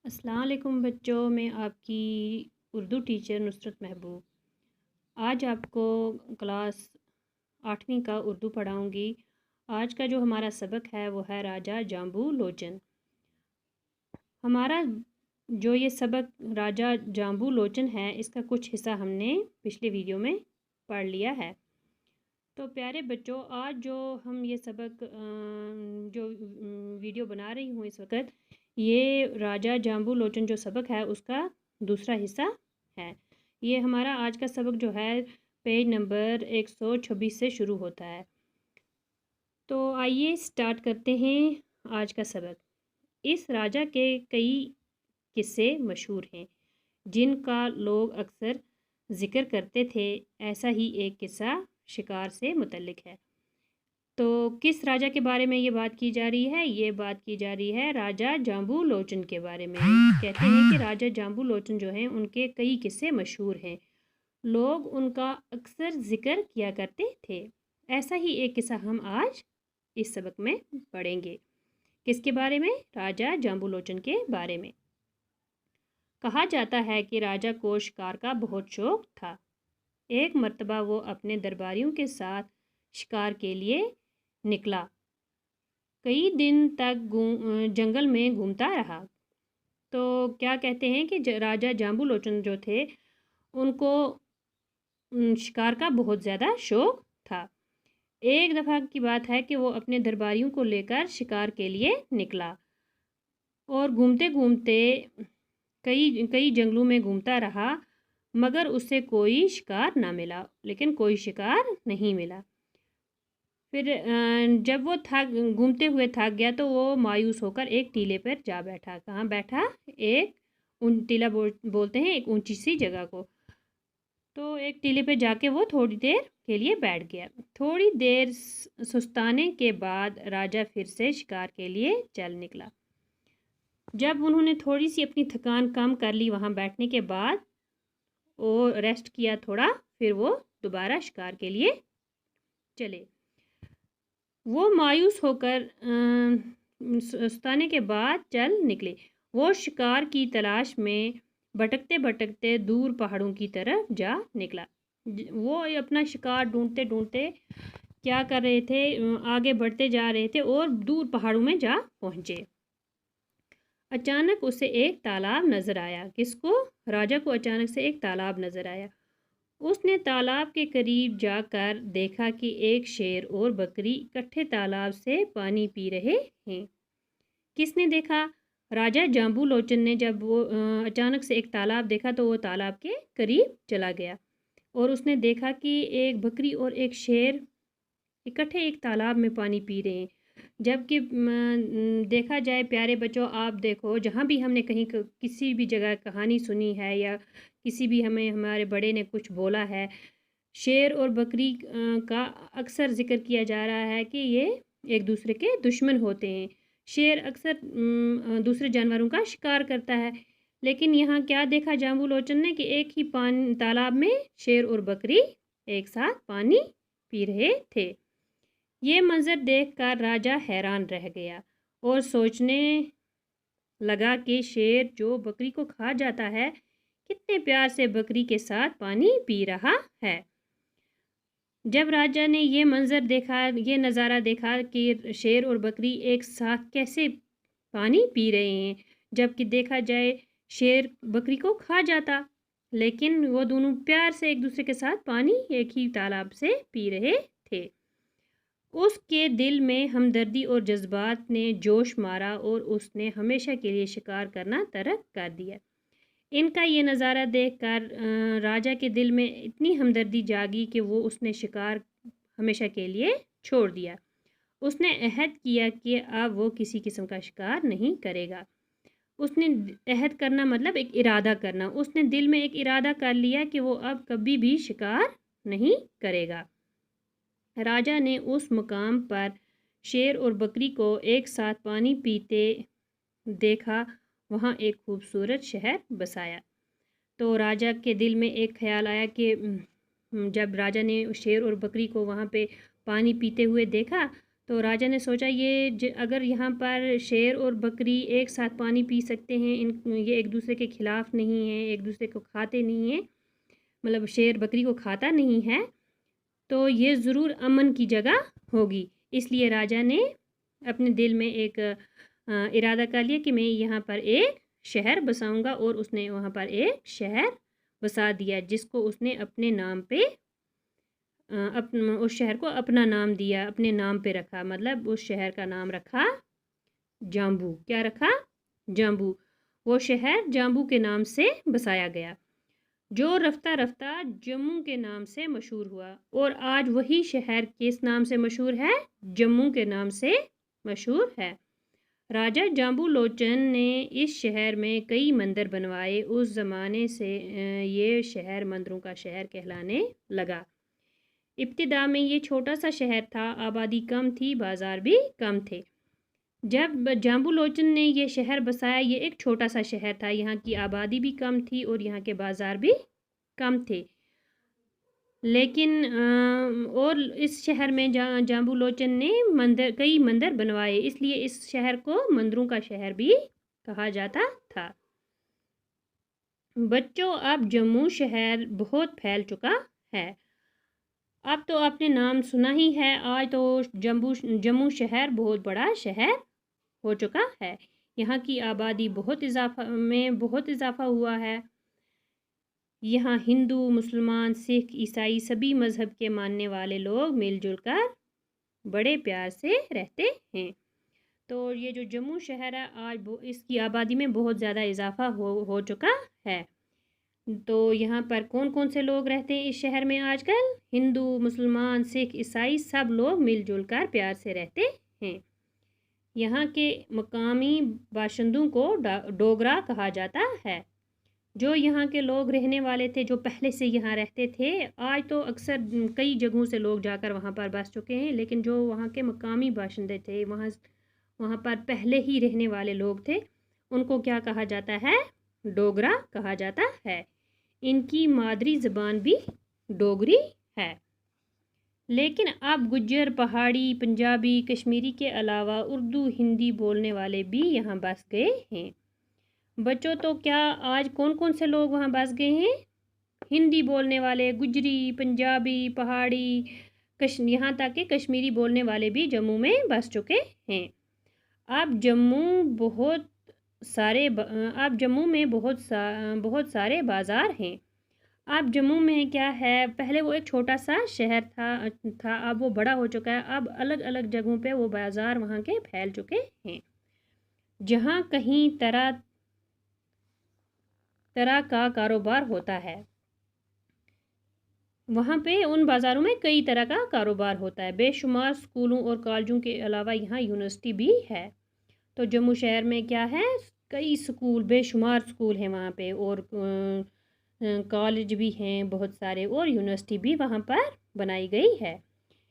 अस्सलाम वालेकुम बच्चों, मैं आपकी उर्दू टीचर नुसरत महबूब आज आपको क्लास 8वीं का उर्दू पढ़ाऊँगी। आज का जो हमारा सबक है वो है राजा जाम्बू लोचन। हमारा जो ये सबक राजा जाम्बू लोचन है, इसका कुछ हिस्सा हमने पिछले वीडियो में पढ़ लिया है। तो प्यारे बच्चों, आज जो हम ये सबक जो वीडियो बना रही हूँ इस वक्त, ये राजा जाम्बू लोचन जो सबक है उसका दूसरा हिस्सा है। ये हमारा आज का सबक जो है पेज नंबर 126 से शुरू होता है। तो आइए स्टार्ट करते हैं आज का सबक। इस राजा के कई किस्से मशहूर हैं जिनका लोग अक्सर ज़िक्र करते थे। ऐसा ही एक किस्सा शिकार से मुतल्लिक है। तो किस राजा के बारे में ये बात की जा रही है? ये बात की जा रही है राजा जाम्बू लोचन के बारे में। कहते हैं कि राजा जाम्बू लोचन जो हैं उनके कई किस्से मशहूर हैं, लोग उनका अक्सर ज़िक्र किया करते थे। ऐसा ही एक किस्सा हम आज इस सबक में पढ़ेंगे। किसके बारे में? राजा जाम्बू लोचन के बारे में। कहा जाता है कि राजा को शिकार का बहुत शौक था। एक मर्तबा वो अपने दरबारियों के साथ शिकार के लिए निकला। कई दिन तक जंगल में घूमता रहा। तो क्या कहते हैं कि राजा जाम्बू लोचन जो थे उनको शिकार का बहुत ज़्यादा शौक था। एक दफ़ा की बात है कि वो अपने दरबारियों को लेकर शिकार के लिए निकला और घूमते घूमते कई कई जंगलों में घूमता रहा, मगर उससे कोई शिकार ना मिला। लेकिन कोई शिकार नहीं मिला। फिर जब वो घूमते हुए थक गया तो वो मायूस होकर एक टीले पर जा बैठा। कहाँ बैठा? एक टीला बोलते हैं एक ऊंची सी जगह को। तो एक टीले पे जाके वो थोड़ी देर के लिए बैठ गया। थोड़ी देर सुस्ताने के बाद राजा फिर से शिकार के लिए चल निकला। जब उन्होंने थोड़ी सी अपनी थकान कम कर ली वहाँ बैठने के बाद और रेस्ट किया थोड़ा, फिर वो दोबारा शिकार के लिए चले। वो मायूस होकर सुस्ताने के बाद चल निकले। वो शिकार की तलाश में भटकते भटकते दूर पहाड़ों की तरफ जा निकला। वो अपना शिकार ढूंढते ढूंढते क्या कर रहे थे? आगे बढ़ते जा रहे थे और दूर पहाड़ों में जा पहुँचे। अचानक उसे एक तालाब नज़र आया। किसको? राजा को अचानक से एक तालाब नज़र आया। उसने तालाब के करीब जाकर देखा कि एक शेर और बकरी इकट्ठे तालाब से पानी पी रहे हैं। किसने देखा? राजा जाम्बू लोचन ने। जब वो अचानक से एक तालाब देखा तो वो तालाब के करीब चला गया और उसने देखा कि एक बकरी और एक शेर इकट्ठे एक तालाब में पानी पी रहे हैं। जबकि देखा जाए प्यारे बच्चों, आप देखो, जहाँ भी हमने कहीं किसी भी जगह कहानी सुनी है या किसी भी हमें हमारे बड़े ने कुछ बोला है, शेर और बकरी का अक्सर ज़िक्र किया जा रहा है कि ये एक दूसरे के दुश्मन होते हैं। शेर अक्सर दूसरे जानवरों का शिकार करता है। लेकिन यहाँ क्या देखा जाम्बू लोचन ने कि एक ही पानी तालाब में शेर और बकरी एक साथ पानी पी रहे थे। ये मंजर देखकर राजा हैरान रह गया और सोचने लगा कि शेर जो बकरी को खा जाता है, कितने प्यार से बकरी के साथ पानी पी रहा है। जब राजा ने ये मंजर देखा, ये नज़ारा देखा कि शेर और बकरी एक साथ कैसे पानी पी रहे हैं, जबकि देखा जाए शेर बकरी को खा जाता, लेकिन वो दोनों प्यार से एक दूसरे के साथ पानी एक ही तालाब से पी रहे थे। उसके दिल में हमदर्दी और जज्बात ने जोश मारा और उसने हमेशा के लिए शिकार करना तर्क कर दिया। इनका ये नज़ारा देखकर राजा के दिल में इतनी हमदर्दी जागी कि वो उसने शिकार हमेशा के लिए छोड़ दिया। उसने अहद किया कि अब वो किसी किस्म का शिकार नहीं करेगा। उसने अहद करना मतलब एक इरादा करना। उसने दिल में एक इरादा कर लिया कि वो अब कभी भी शिकार नहीं करेगा। राजा ने उस मुकाम पर शेर और बकरी को एक साथ पानी पीते देखा। वहाँ एक खूबसूरत शहर बसाया। तो राजा के दिल में एक ख्याल आया कि जब राजा ने शेर और बकरी को वहाँ पे पानी पीते हुए देखा तो राजा ने सोचा अगर यहाँ पर शेर और बकरी एक साथ पानी पी सकते हैं, ये एक दूसरे के ख़िलाफ़ नहीं हैं, एक दूसरे को खाते नहीं हैं, मतलब शेर बकरी को खाता नहीं है, तो ये ज़रूर अमन की जगह होगी। इसलिए राजा ने अपने दिल में एक इरादा कर लिया कि मैं यहाँ पर एक शहर बसाऊंगा, और उसने वहाँ पर एक शहर बसा दिया जिसको उसने अपने नाम पे उस शहर को अपना नाम दिया, अपने नाम पे रखा। मतलब उस शहर का नाम रखा जाम्बू। क्या रखा? जाम्बू। वो शहर जाम्बू के नाम से बसाया गया, जो रफ्ता रफ्ता जम्मू के नाम से मशहूर हुआ। और आज वही शहर किस नाम से मशहूर है? जम्मू के नाम से मशहूर है। राजा जाम्बू लोचन ने इस शहर में कई मंदिर बनवाए। उस ज़माने से ये शहर मंदिरों का शहर कहलाने लगा। इब्तिदा में ये छोटा सा शहर था, आबादी कम थी, बाज़ार भी कम थे। जब जाम्बू लोचन ने ये शहर बसाया, ये एक छोटा सा शहर था, यहाँ की आबादी भी कम थी और यहाँ के बाज़ार भी कम थे। लेकिन और इस शहर में जाम्बू लोचन ने कई मंदिर बनवाए, इसलिए इस शहर को मंदिरों का शहर भी कहा जाता था। बच्चों, अब जम्मू शहर बहुत फैल चुका है। अब तो आपने नाम सुना ही है, आज तो जम्मू शहर बहुत बड़ा शहर हो चुका है। यहाँ की आबादी बहुत इजाफा हुआ है। यहाँ हिंदू, मुसलमान, सिख, ईसाई सभी मज़हब के मानने वाले लोग मिलजुल कर बड़े प्यार से रहते हैं। तो ये जो जम्मू शहर है, आज इसकी आबादी में बहुत ज़्यादा इजाफा हो चुका है। तो यहाँ पर कौन कौन से लोग रहते हैं इस शहर में आजकल? हिंदू, मुसलमान, सिख, ईसाई सब लोग मिलजुल कर प्यार से रहते हैं। यहाँ के मकामी बाशिंदों को डोगरा कहा जाता है। जो यहाँ के लोग रहने वाले थे, जो पहले से यहाँ रहते थे, आज तो अक्सर कई जगहों से लोग जाकर वहाँ पर बस चुके हैं, लेकिन जो वहाँ के मकामी बाशिंदे थे, वहाँ पर पहले ही रहने वाले लोग थे, उनको क्या कहा जाता है? डोगरा कहा जाता है। इनकी मादरी ज़बान भी डोगरी है। लेकिन अब गुज्जर, पहाड़ी, पंजाबी, कश्मीरी के अलावा उर्दू, हिंदी बोलने वाले भी यहाँ बस गए हैं। बच्चों, तो क्या आज कौन कौन से लोग वहाँ बस गए हैं? हिंदी बोलने वाले, गुजरी, पंजाबी, पहाड़ी, यहाँ तक कि कश्मीरी बोलने वाले भी जम्मू में बस चुके हैं। अब जम्मू में बहुत सारे बाज़ार हैं। अब जम्मू में क्या है, पहले वो एक छोटा सा शहर था, अब वो बड़ा हो चुका है। अब अलग अलग जगहों पे वो बाज़ार वहाँ के फैल चुके हैं, जहाँ कहीं तरह तरह का कारोबार होता है। वहाँ पे उन बाज़ारों में कई तरह का कारोबार होता है। बेशुमार स्कूलों और कॉलेजों के अलावा यहाँ यूनिवर्सिटी भी है। तो जम्मू शहर में क्या है, कई स्कूल, बेशुमार स्कूल हैं वहाँ पे, और कॉलेज भी हैं बहुत सारे, और यूनिवर्सिटी भी वहाँ पर बनाई गई है।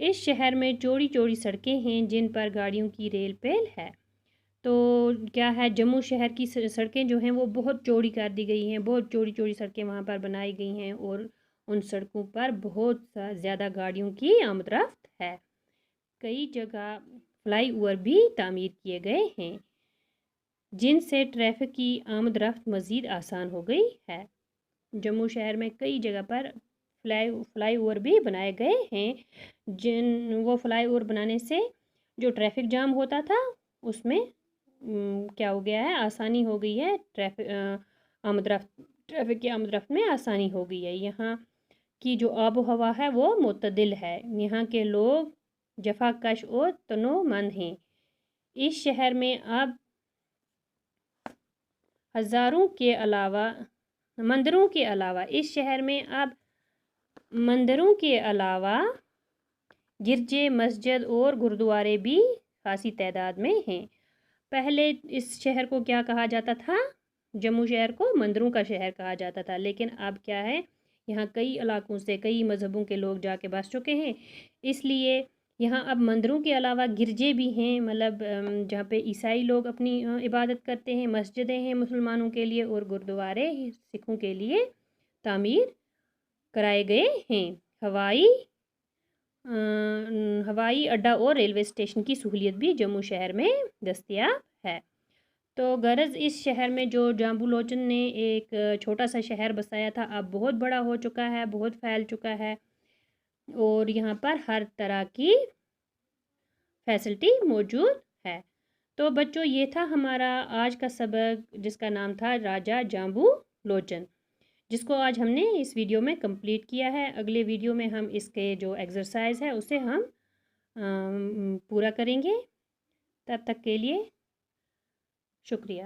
इस शहर में चौड़ी चौड़ी सड़कें हैं जिन पर गाड़ियों की रेल पेल है। तो क्या है, जम्मू शहर की सड़कें जो हैं वो बहुत चौड़ी कर दी गई हैं, बहुत चौड़ी चौड़ी सड़कें वहाँ पर बनाई गई हैं, और उन सड़कों पर बहुत ज़्यादा गाड़ियों की आमदरफ्त है। कई जगह फ्लाई ओवर भी तामीर किए गए हैं, जिनसे ट्रैफिक की आमदरफ्त मज़ीद आसान हो गई है। जम्मू शहर में कई जगह पर फ्लाई ओवर भी बनाए गए हैं। वो फ्लाई ओवर बनाने से जो ट्रैफिक जाम होता था उसमें क्या हो गया है, आसानी हो गई है। ट्रैफिक की आमदरफ्त में आसानी हो गई है। यहाँ की जो आबो हवा है वो मुतदिल है। यहाँ के लोग जफाकश और तनोमंद हैं। इस शहर में अब मंदिरों के अलावा इस शहर में अब मंदिरों के अलावा गिरजे, मस्जिद और गुरुद्वारे भी खासी तादाद में हैं। पहले इस शहर को क्या कहा जाता था? जम्मू शहर को मंदिरों का शहर कहा जाता था, लेकिन अब क्या है, यहाँ कई इलाकों से कई मज़हबों के लोग जाके बस चुके हैं, इसलिए यहाँ अब मंदिरों के अलावा गिरजे भी हैं, मतलब जहाँ पे ईसाई लोग अपनी इबादत करते हैं, मस्जिदें हैं मुसलमानों के लिए, और गुरुद्वारे सिखों के लिए तामीर कराए गए हैं। हवाई हवाई अड्डा और रेलवे स्टेशन की सहूलियत भी जम्मू शहर में दस्तयाब है। तो गरज इस शहर में जो जाम्बू लोचन ने एक छोटा सा शहर बसाया था, अब बहुत बड़ा हो चुका है, बहुत फैल चुका है और यहाँ पर हर तरह की फैसिलिटी मौजूद है। तो बच्चों, ये था हमारा आज का सबक, जिसका नाम था राजा जाम्बू लोचन, जिसको आज हमने इस वीडियो में कंप्लीट किया है। अगले वीडियो में हम इसके जो एक्सरसाइज है उसे हम पूरा करेंगे। तब तक के लिए शुक्रिया।